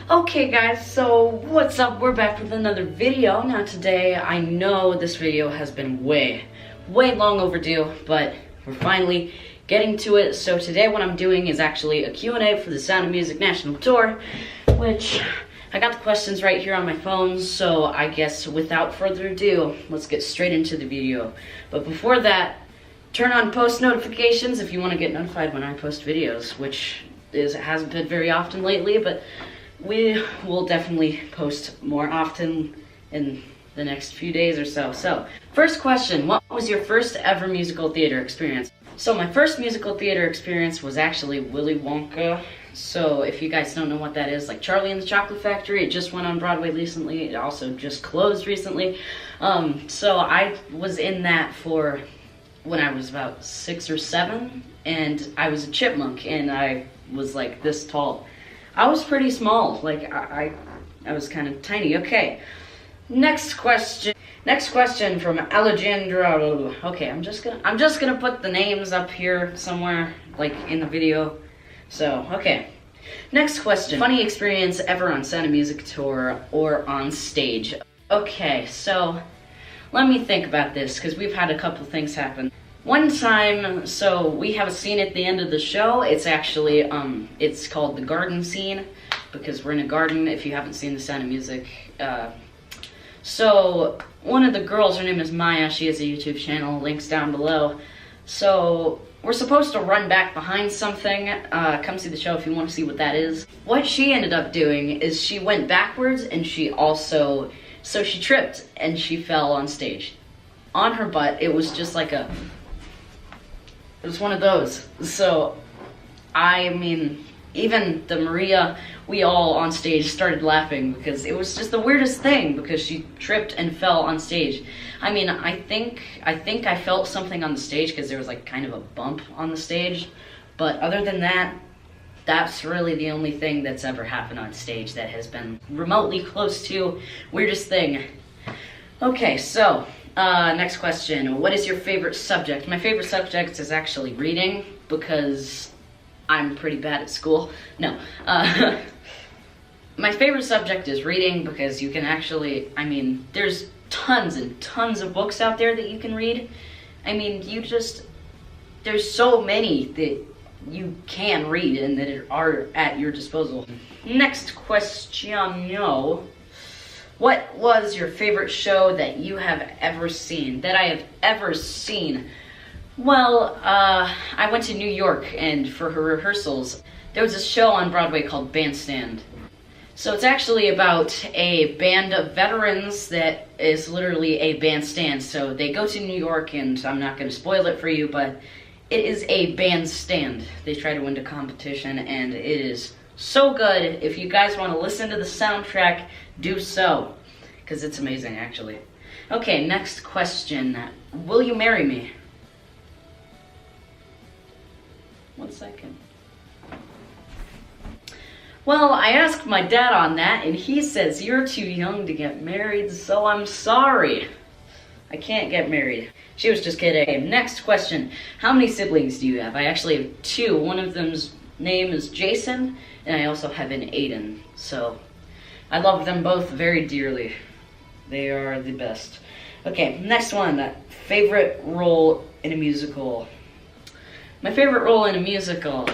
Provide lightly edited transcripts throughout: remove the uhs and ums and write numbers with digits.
Okay guys, so what's up? We're back with another video. Now today, I know this video has been way long overdue, but we're finally getting to it. So today what I'm doing is actually a Q&A for the Sound of Music National Tour, which I got the questions right here on my phone, so I guess without further ado, let's get straight into the video. But before that, turn on post notifications if you want to get notified when I post videos, which hasn't been very often lately, but we will definitely post more often in the next few days or so. So, first question, what was your first ever musical theater experience? So my first musical theater experience was actually Willy Wonka. So if you guys don't know what that is, like Charlie and the Chocolate Factory, it just went on Broadway recently. It also just closed recently. So I was in that for when I was about 6 or 7, and I was a chipmunk, and I was like this tall. I was pretty small, like I was kind of tiny. Okay, next question from Alejandro. Okay, I'm just gonna put the names up here somewhere, like in the video. So, okay. Next question. Funny experience ever on Sound of Music tour or on stage? Okay, so let me think about this, because we've had a couple things happen. One time, so we have a scene at the end of the show. It's actually, it's called the garden scene, because we're in a garden, if you haven't seen the Sound of Music. So, one of the girls, her name is Maya, she has a YouTube channel, links down below. So, we're supposed to run back behind something. Come see the show if you want to see what that is. What she ended up doing is she went backwards, and she tripped, and she fell on stage. On her butt, it was just like it was one of those. So, I mean, even the Maria, we all on stage started laughing because it was just the weirdest thing, because she tripped and fell on stage. I mean, I think I felt something on the stage because there was like kind of a bump on the stage. But other than that, that's really the only thing that's ever happened on stage that has been remotely close to weirdest thing. Okay, so, next question. What is your favorite subject? My favorite subject is actually reading, because I'm pretty bad at school. No. My favorite subject is reading, because you can actually, I mean, there's tons and tons of books out there that you can read. I mean, there's so many that you can read and that are at your disposal. Next question, what was your favorite show that you have ever seen? That I have ever seen? Well, I went to New York, and for her rehearsals, there was a show on Broadway called Bandstand. So it's actually about a band of veterans that is literally a bandstand. So they go to New York, and I'm not going to spoil it for you, but it is a bandstand. They try to win the competition, and it is so good. If you guys want to listen to the soundtrack, do so, because it's amazing, actually. Okay, next question. Will you marry me? 1 second. Well, I asked my dad on that, and he says you're too young to get married, so I'm sorry. I can't get married. She was just kidding. Okay, next question. How many siblings do you have? I actually have 2. One of them's name is Jason, and I also have an Aiden. So, I love them both very dearly. They are the best. Okay, next one. Favorite role in a musical? My favorite role in a musical.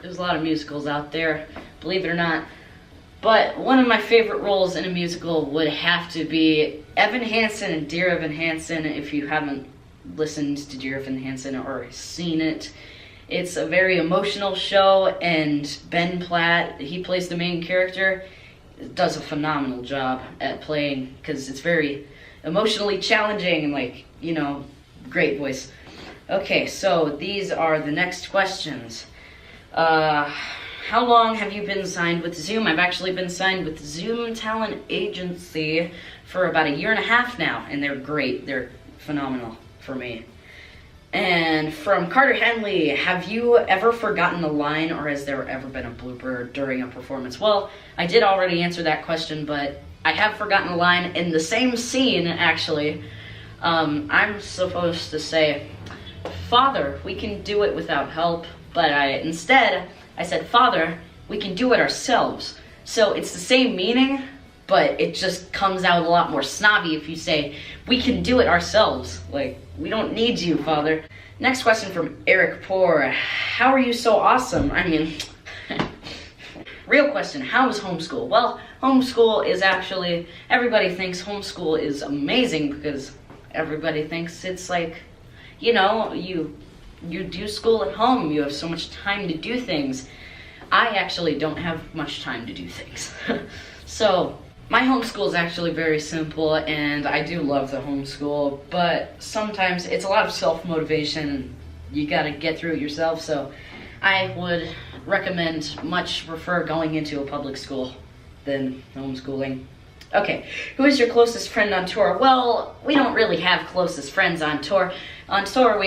There's a lot of musicals out there, believe it or not. But one of my favorite roles in a musical would have to be Evan Hansen and Dear Evan Hansen. If you haven't listened to Dear Evan Hansen or seen it, it's a very emotional show, and Ben Platt, he plays the main character, does a phenomenal job at playing, because it's very emotionally challenging and, like, you know, great voice. Okay, so these are the next questions. How long have you been signed with Zoom? I've actually been signed with Zoom Talent Agency for about 1.5 years now, and they're great. They're phenomenal for me. And from Carter Henley, have you ever forgotten a line, or has there ever been a blooper during a performance? Well, I did already answer that question, but I have forgotten a line in the same scene, actually. I'm supposed to say, "Father, we can do it without help," but instead, I said, "Father, we can do it ourselves. So it's the same meaning, but it just comes out a lot more snobby if you say, we can do it ourselves. Like, we don't need you, Father. Next question from Arick. How are you so awesome? I mean, real question, how is homeschool? Well, homeschool is actually, everybody thinks homeschool is amazing because everybody thinks it's like, you know, you do school at home, you have so much time to do things. I actually don't have much time to do things. So my homeschool is actually very simple, and I do love the homeschool, but sometimes it's a lot of self-motivation. You gotta get through it yourself, so I would much prefer going into a public school than homeschooling. Okay, who is your closest friend on tour? Well, we don't really have closest friends on tour. On tour,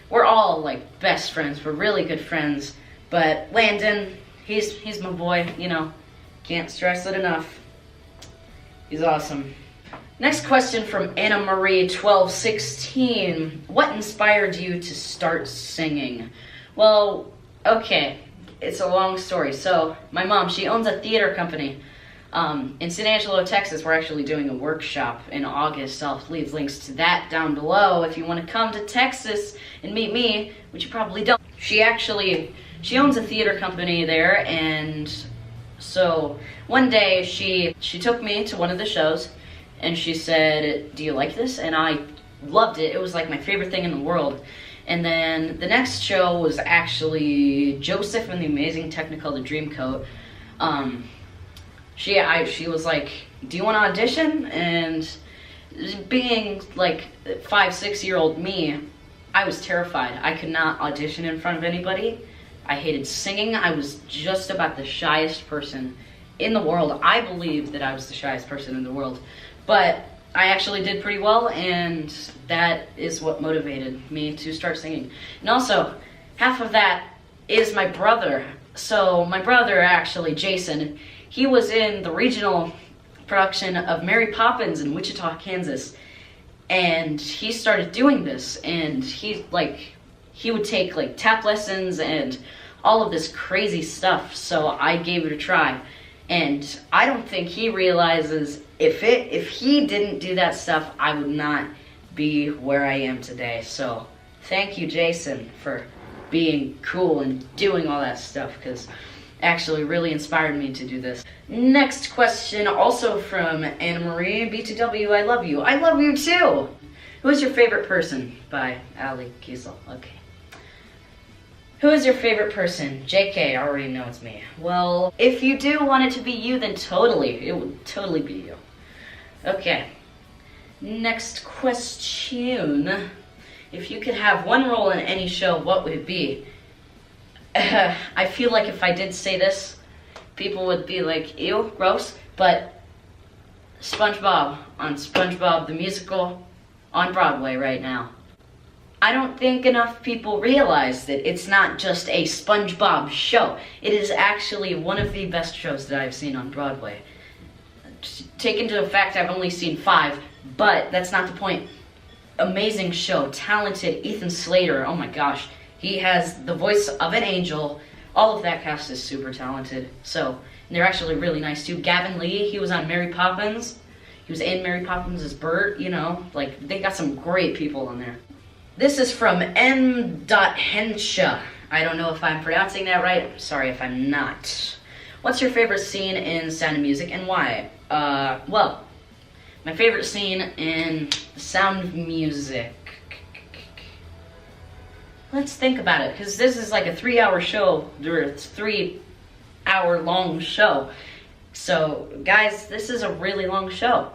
we're all like best friends. We're really good friends. But Landon, he's my boy, you know. Can't stress it enough. He's awesome. Next question from Anna Marie 1216. What inspired you to start singing? Well, okay, it's a long story. So my mom, she owns a theater company in San Angelo, Texas. We're actually doing a workshop in August. I'll leave links to that down below if you want to come to Texas and meet me, which you probably don't. She owns a theater company there, and so one day she took me to one of the shows, and she said, do you like this? And I loved it. It was like my favorite thing in the world. And then the next show was actually Joseph and the Amazing Technicolor Dreamcoat. She was like, do you want to audition? And being like 5-6-year-old me, I was terrified. I could not audition in front of anybody. I hated singing. I was just about the shyest person in the world. I believe that I was the shyest person in the world. But I actually did pretty well, and that is what motivated me to start singing. And also, half of that is my brother. So my brother, actually, Jason, he was in the regional production of Mary Poppins in Wichita, Kansas. And he started doing this, and he would take like tap lessons and all of this crazy stuff. So I gave it a try. And I don't think he realizes if he didn't do that stuff, I would not be where I am today. So thank you, Jason, for being cool and doing all that stuff, because actually really inspired me to do this. Next question, also from Anna Marie B2W. I love you. I love you too. Who is your favorite person? By Ali Kiesel. Okay. Who is your favorite person? JK, I already know it's me. Well, if you do want it to be you, then totally. It would totally be you. Okay. Next question. If you could have one role in any show, what would it be? I feel like if I did say this, people would be like, ew, gross. But SpongeBob on SpongeBob the Musical on Broadway right now. I don't think enough people realize that it's not just a SpongeBob show. It is actually one of the best shows that I've seen on Broadway. Take into the fact I've only seen 5, but that's not the point. Amazing show, talented Ethan Slater, oh my gosh. He has the voice of an angel. All of that cast is super talented. So, and they're actually really nice too. Gavin Lee, he was on Mary Poppins. He was in Mary Poppins as Bert, you know. Like, they got some great people on there. This is from M.Hensha. I don't know if I'm pronouncing that right. Sorry if I'm not. What's your favorite scene in Sound of Music and why? Well, my favorite scene in The Sound of Music. Let's think about it, because this is like a 3-hour show, or it's 3-hour long show. So, guys, this is a really long show.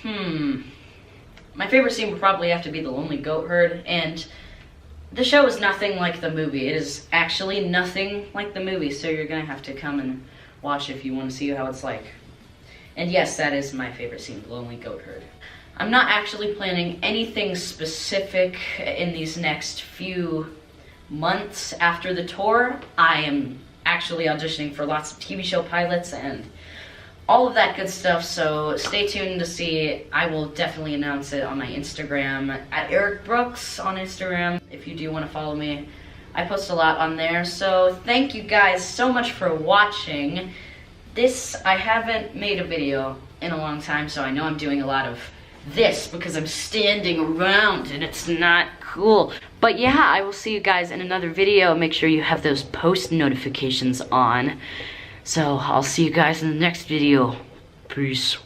My favorite scene would probably have to be The Lonely Goat Herd, and the show is nothing like the movie. It is actually nothing like the movie, so you're gonna have to come and watch if you want to see how it's like. And yes, that is my favorite scene, The Lonely Goat Herd. I'm not actually planning anything specific in these next few months after the tour. I am actually auditioning for lots of TV show pilots and all of that good stuff, so stay tuned to see. I will definitely announce it on my Instagram, at Arick Brooks on Instagram. If you do want to follow me, I post a lot on there. So thank you guys so much for watching. I haven't made a video in a long time, so I know I'm doing a lot of this because I'm standing around and it's not cool. But yeah, I will see you guys in another video. Make sure you have those post notifications on. So I'll see you guys in the next video. Peace.